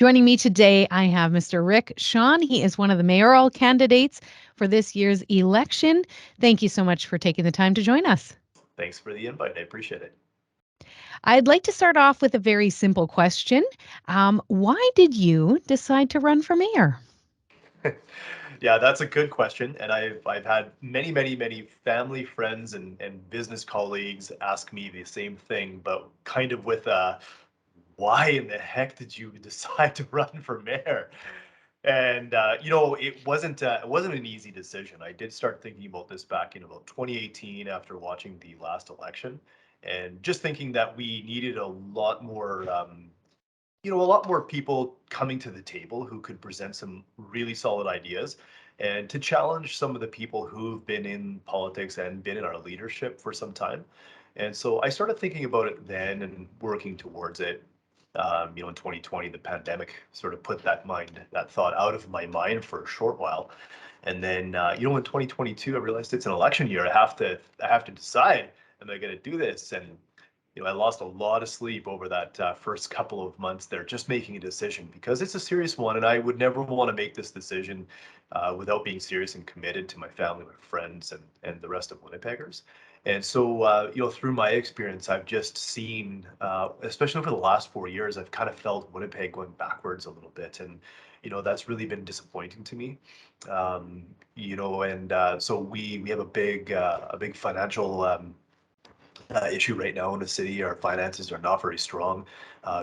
Joining me today, I have Mr. Rick Shone. He is one of the mayoral candidates for this year's election. Thank you so much for taking the time to join us. Thanks for the invite. I appreciate it. I'd like to start off with a very simple question. Why did you decide to run for mayor? Yeah, that's a good question. And I've had many family, friends, and business colleagues ask me the same thing, but kind of with why in the heck did you decide to run for mayor? And it wasn't an easy decision. I did start thinking about this back in about 2018 after watching the last election, and just thinking that we needed a lot more people coming to the table who could present some really solid ideas and to challenge some of the people who've been in politics and been in our leadership for some time. And so I started thinking about it then and working towards it. In 2020, the pandemic sort of put that thought out of my mind for a short while. And then, in 2022, I realized it's an election year. I have to decide, am I going to do this? And I lost a lot of sleep over that first couple of months there, just making a decision because it's a serious one, and I would never want to make this decision without being serious and committed to my family, my friends, and the rest of Winnipeggers. And so, through my experience, I've just seen, especially over the last 4 years, I've kind of felt Winnipeg going backwards a little bit, and that's really been disappointing to me. And so we have a big financial issue right now in the city. Our finances are not very strong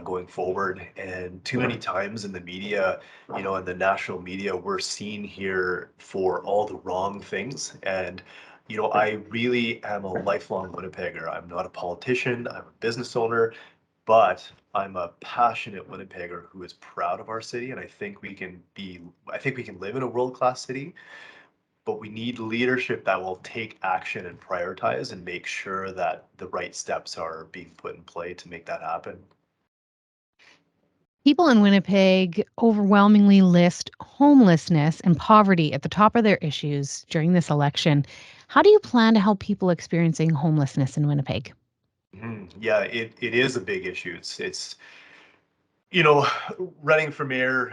going forward, and too many times in the media, in the national media, we're seen here for all the wrong things. And I really am a lifelong Winnipegger. I'm not a politician. I'm a business owner, but I'm a passionate Winnipegger who is proud of our city, and I think we can live in a world-class city, but we need leadership that will take action and prioritize and make sure that the right steps are being put in play to make that happen. People in Winnipeg overwhelmingly list homelessness and poverty at the top of their issues during this election. How do you plan to help people experiencing homelessness in Winnipeg? Yeah, it is a big issue. It's you know, running for mayor,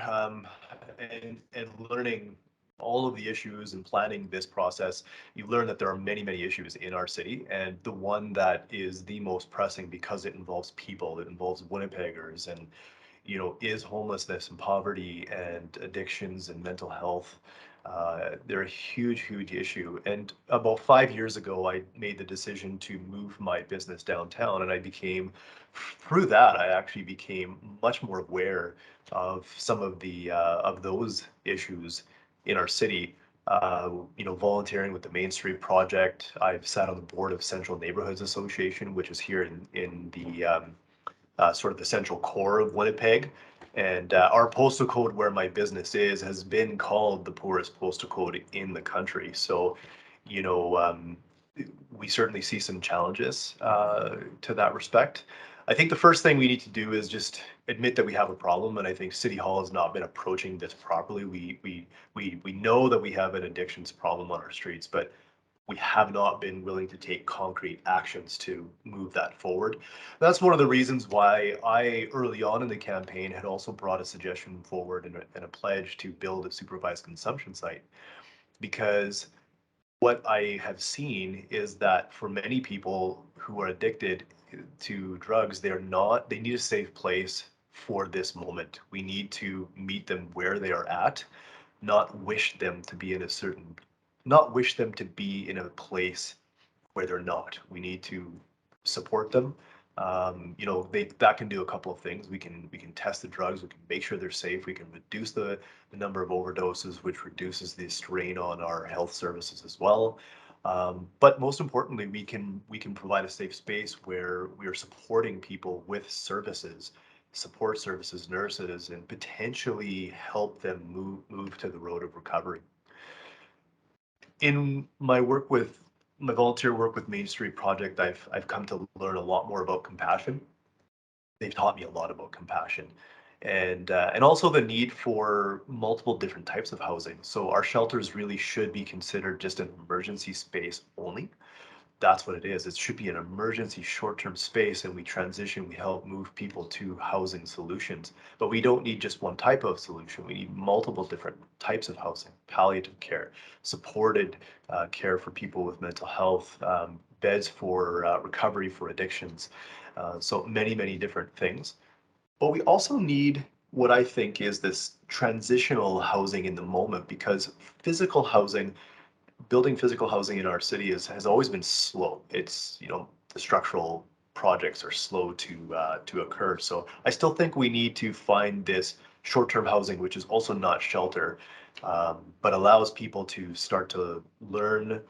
and learning all of the issues and planning this process, you learn that there are many issues in our city, and the one that is the most pressing because it involves people, it involves Winnipeggers, and is homelessness and poverty and addictions and mental health. They're a huge issue. And about 5 years ago, I made the decision to move my business downtown, and through that, I actually became much more aware of some of those issues in our city. Volunteering with the Main Street Project. I've sat on the board of Central Neighborhoods Association, which is here in the sort of the central core of Winnipeg. And our postal code where my business is has been called the poorest postal code in the country. So, you know, um, we certainly see some challenges to that respect. I think the first thing we need to do is just admit that we have a problem, and I think City Hall has not been approaching this properly. We know that we have an addictions problem on our streets, but we have not been willing to take concrete actions to move that forward. That's one of the reasons why I, early on in the campaign, had also brought a suggestion forward and a pledge to build a supervised consumption site. Because what I have seen is that for many people who are addicted to drugs, they need a safe place for this moment. We need to meet them where they are at, not wish them to be in a certain, not wish them to be in a place where they're not. We need to support them. That can do a couple of things. We can test the drugs. We can make sure they're safe. We can reduce the number of overdoses, which reduces the strain on our health services as well. But most importantly, we can provide a safe space where we are supporting people with services, support services, nurses, and potentially help them move to the road of recovery. In my volunteer work with Main Street Project, I've come to learn a lot more about compassion. They've taught me a lot about compassion, and also the need for multiple different types of housing. So our shelters really should be considered just an emergency space only. that's what it is. It should be an emergency short-term space, and we transition, we help move people to housing solutions. But we don't need just one type of solution. We need multiple different types of housing: palliative care, supported care for people with mental health, beds for recovery for addictions. So many different things. But we also need what I think is this transitional housing in the moment, because physical housing, building physical housing in our city has always been slow. It's, the structural projects are slow to occur. So I still think we need to find this short-term housing, which is also not shelter, but allows people to start to learn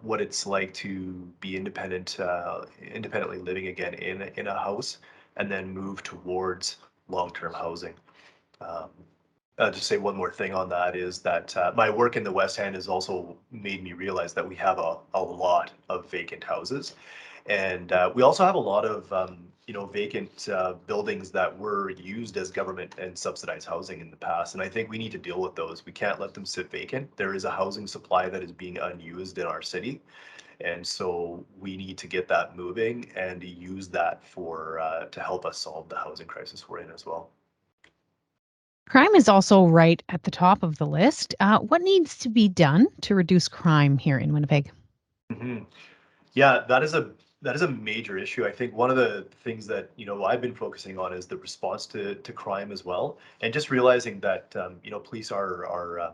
what it's like to be independently living again in a house, and then move towards long-term housing. Um, I'll just say one more thing on that is that my work in the West End has also made me realize that we have a lot of vacant houses. And we also have a lot of vacant buildings that were used as government and subsidized housing in the past. And I think we need to deal with those. We can't let them sit vacant. There is a housing supply that is being unused in our city. And so we need to get that moving and use that for to help us solve the housing crisis we're in as well. Crime is also right at the top of the list. What needs to be done to reduce crime here in Winnipeg? Mhm. Yeah, that is a major issue. I think one of the things that I've been focusing on is the response to crime as well, and just realizing that police are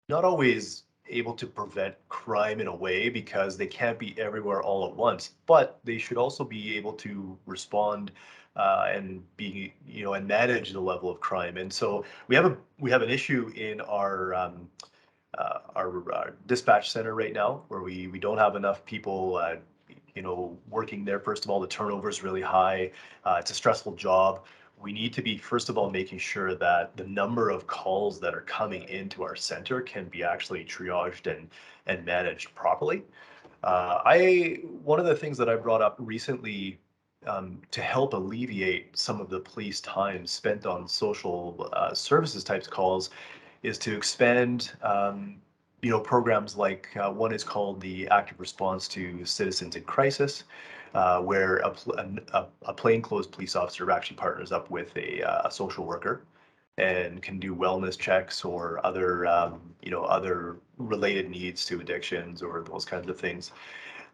not always able to prevent crime in a way, because they can't be everywhere all at once. But they should also be able to respond and be and manage the level of crime. And so we have an issue in our dispatch center right now, where we don't have enough people, working there. First of all, the turnover is really high. It's a stressful job. We need to be, first of all, making sure that the number of calls that are coming into our center can be actually triaged and managed properly. I One of the things that I brought up recently, to help alleviate some of the police time spent on social services types calls, is to expand, programs like one is called the Active Response to Citizens in Crisis, where a plainclothes police officer actually partners up with a social worker and can do wellness checks or other related needs to addictions or those kinds of things.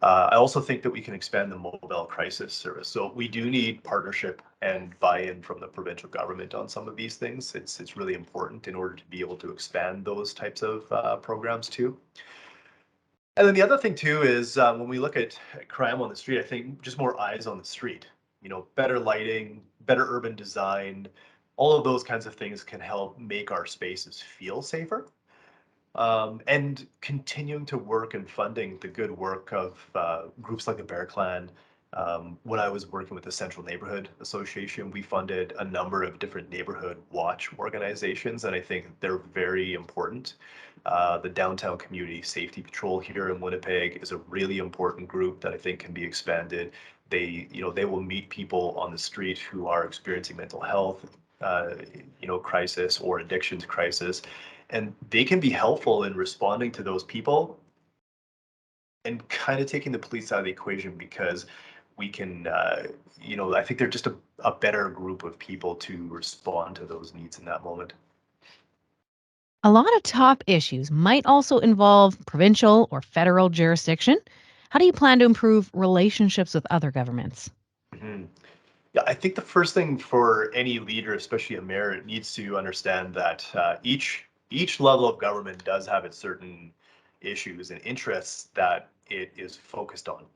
I also think that we can expand the mobile crisis service. So we do need partnership and buy-in from the provincial government on some of these things. It's really important in order to be able to expand those types of programs too. And then the other thing too is, when we look at crime on the street, I think just more eyes on the street. Better lighting, better urban design, all of those kinds of things can help make our spaces feel safer, and continuing to work and funding the good work of groups like the Bear Clan. When I was working with the Central Neighborhood Association, we funded a number of different neighborhood watch organizations, and I think they're very important. The Downtown Community Safety Patrol here in Winnipeg is a really important group that I think can be expanded. They will meet people on the street who are experiencing mental health, crisis or addictions crisis, and they can be helpful in responding to those people and kind of taking the police out of the equation, because we can, I think they're just a better group of people to respond to those needs in that moment. A lot of top issues might also involve provincial or federal jurisdiction. How do you plan to improve relationships with other governments? Mhm. Yeah, I think the first thing for any leader, especially a mayor, needs to understand that each level of government does have its certain issues and interests that it is focused on.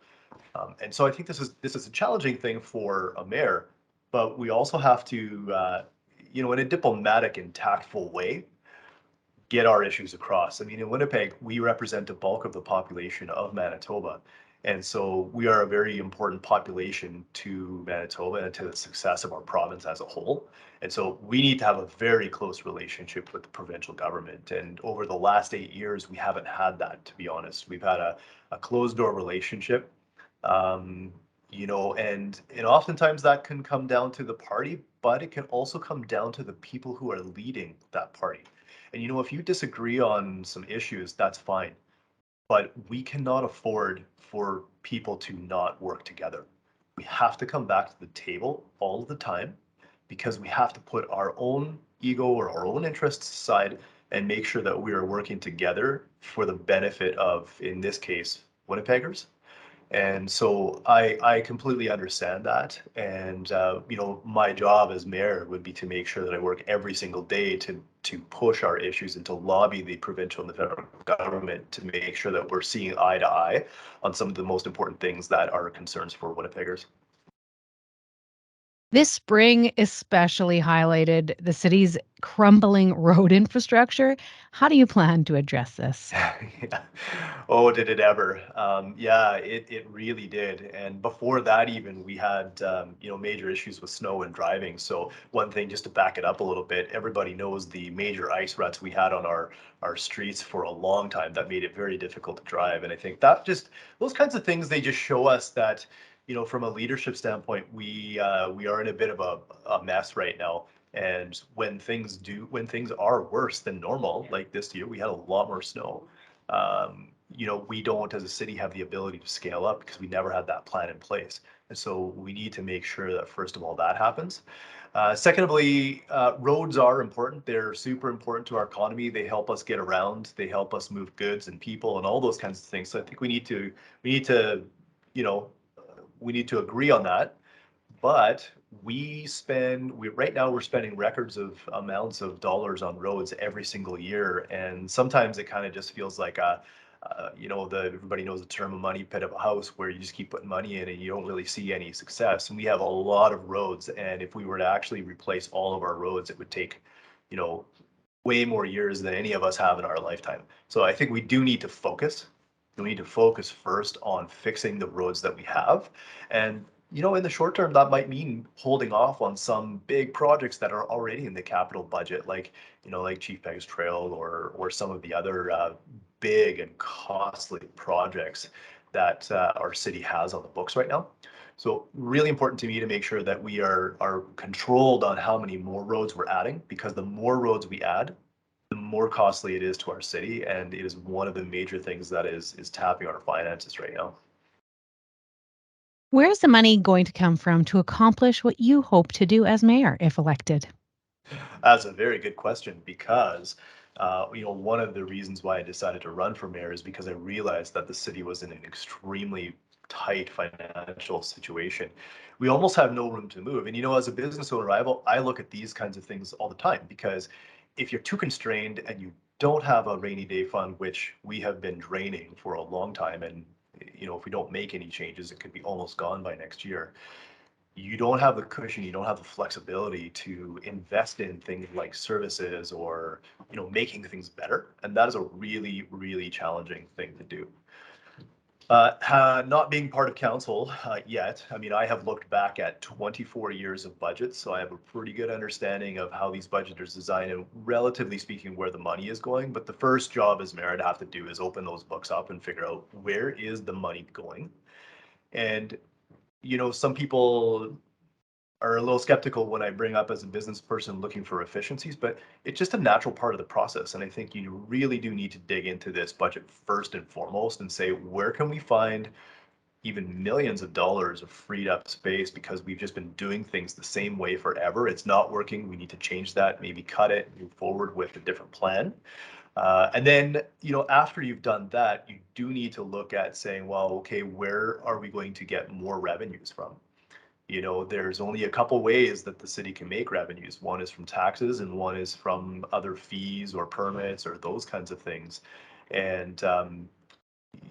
And so I think this is a challenging thing for a mayor, but we also have to, in a diplomatic and tactful way, get our issues across. I mean, in Winnipeg, we represent the bulk of the population of Manitoba. And so we are a very important population to Manitoba and to the success of our province as a whole. And so we need to have a very close relationship with the provincial government. And over the last 8 years, we haven't had that, to be honest. We've had a closed door relationship. And oftentimes that can come down to the party, but it can also come down to the people who are leading that party. And if you disagree on some issues, that's fine. but we cannot afford for people to not work together. We have to come back to the table all of the time because we have to put our own ego or our own interests aside and make sure that we are working together for the benefit of, in this case, Winnipeggers. And so I completely understand that. And, my job as mayor would be to make sure that I work every single day to push our issues and to lobby the provincial and the federal government to make sure that we're seeing eye to eye on some of the most important things that are concerns for Winnipeggers. This spring especially highlighted the city's crumbling road infrastructure. How do you plan to address this? Yeah. Oh, did it ever? Yeah, it really did. And before that, even we had major issues with snow and driving. So one thing, just to back it up a little bit, everybody knows the major ice ruts we had on our streets for a long time that made it very difficult to drive. And I think that just those kinds of things, they just show us that from a leadership standpoint, we are in a bit of a mess right now. And when things are worse than normal, like this year, we had a lot more snow. We don't, as a city, have the ability to scale up because we never had that plan in place. And so we need to make sure that, first of all, that happens. Secondly, roads are important. They're super important to our economy. They help us get around. They help us move goods and people and all those kinds of things. So I think we need to, you know, we need to agree on that. But right now we're spending records of amounts of dollars on roads every single year, and sometimes it kind of just feels like everybody knows the term, a money pit of a house, where you just keep putting money in and you don't really see any success. And we have a lot of roads, and if we were to actually replace all of our roads, it would take, you know, way more years than any of us have in our lifetime. So I think we do need to focus. We need to focus first on fixing the roads that we have. And, in the short term, that might mean holding off on some big projects that are already in the capital budget, like Chief Pegs Trail or some of the other big and costly projects that our city has on the books right now. So really important to me to make sure that we are controlled on how many more roads we're adding, because the more roads we add, the more costly it is to our city, and it is one of the major things that is tapping our finances right now. Where's the money going to come from to accomplish what you hope to do as mayor if elected? That's a very good question, because one of the reasons why I decided to run for mayor is because I realized that the city was in an extremely tight financial situation. We almost have no room to move. And as a business owner, I look at these kinds of things all the time, because if you're too constrained and you don't have a rainy day fund, which we have been draining for a long time, and if we don't make any changes, it could be almost gone by next year. You don't have the cushion, you don't have the flexibility to invest in things like services or making things better, and that is a really, really challenging thing to do. Not being part of council yet, I mean, I have looked back at 24 years of budgets, so I have a pretty good understanding of how these budgets are designed and, relatively speaking, where the money is going. But the first job as mayor I'd have to do is open those books up and figure out, where is the money going. And some people are a little skeptical when I bring up, as a business person, looking for efficiencies, but it's just a natural part of the process. And I think you really do need to dig into this budget first and foremost and say, where can we find even millions of dollars of freed up space, because we've just been doing things the same way forever. It's not working. We need to change that, maybe cut it, move forward with a different plan. And then, after you've done that, you do need to look at saying, well, okay, where are we going to get more revenues from? There's only a couple ways that the city can make revenues. One is from taxes, and one is from other fees or permits or those kinds of things. And,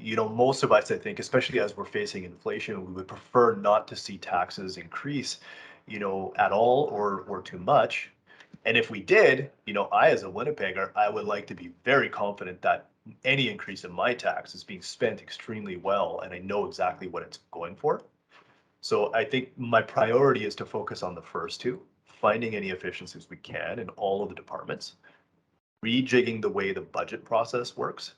most of us, I think, especially as we're facing inflation, we would prefer not to see taxes increase, at all or too much. And if we did, I, as a Winnipegger, I would like to be very confident that any increase in my tax is being spent extremely well, and I know exactly what it's going for. So I think my priority is to focus on the first two, finding any efficiencies we can in all of the departments, rejigging the way the budget process works,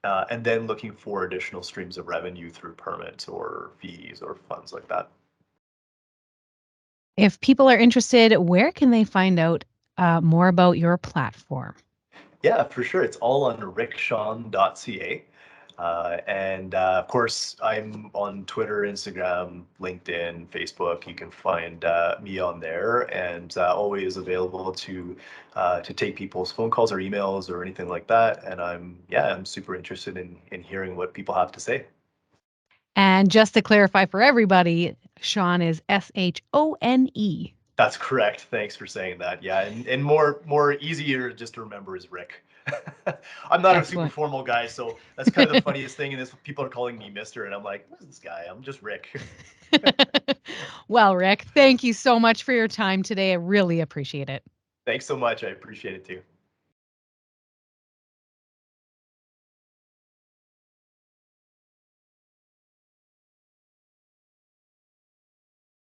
and then looking for additional streams of revenue through permits or fees or funds like that. If people are interested, where can they find out more about your platform? Yeah, for sure. It's all on rickshone.ca. And of course, I'm on Twitter, Instagram, LinkedIn, Facebook. You can find me on there, and always available to take people's phone calls or emails or anything like that. And I'm super interested in hearing what people have to say. And just to clarify for everybody, Shone is Shone. That's correct. Thanks for saying that. Yeah, and more easier just to remember is Rick. I'm not a super Excellent. formal guy, so that's kind of the funniest thing. And this people are calling me Mister, and I'm like, who's this guy? I'm just Rick. Well, Rick, thank you so much for your time today. I really appreciate it. Thanks so much. I appreciate it too.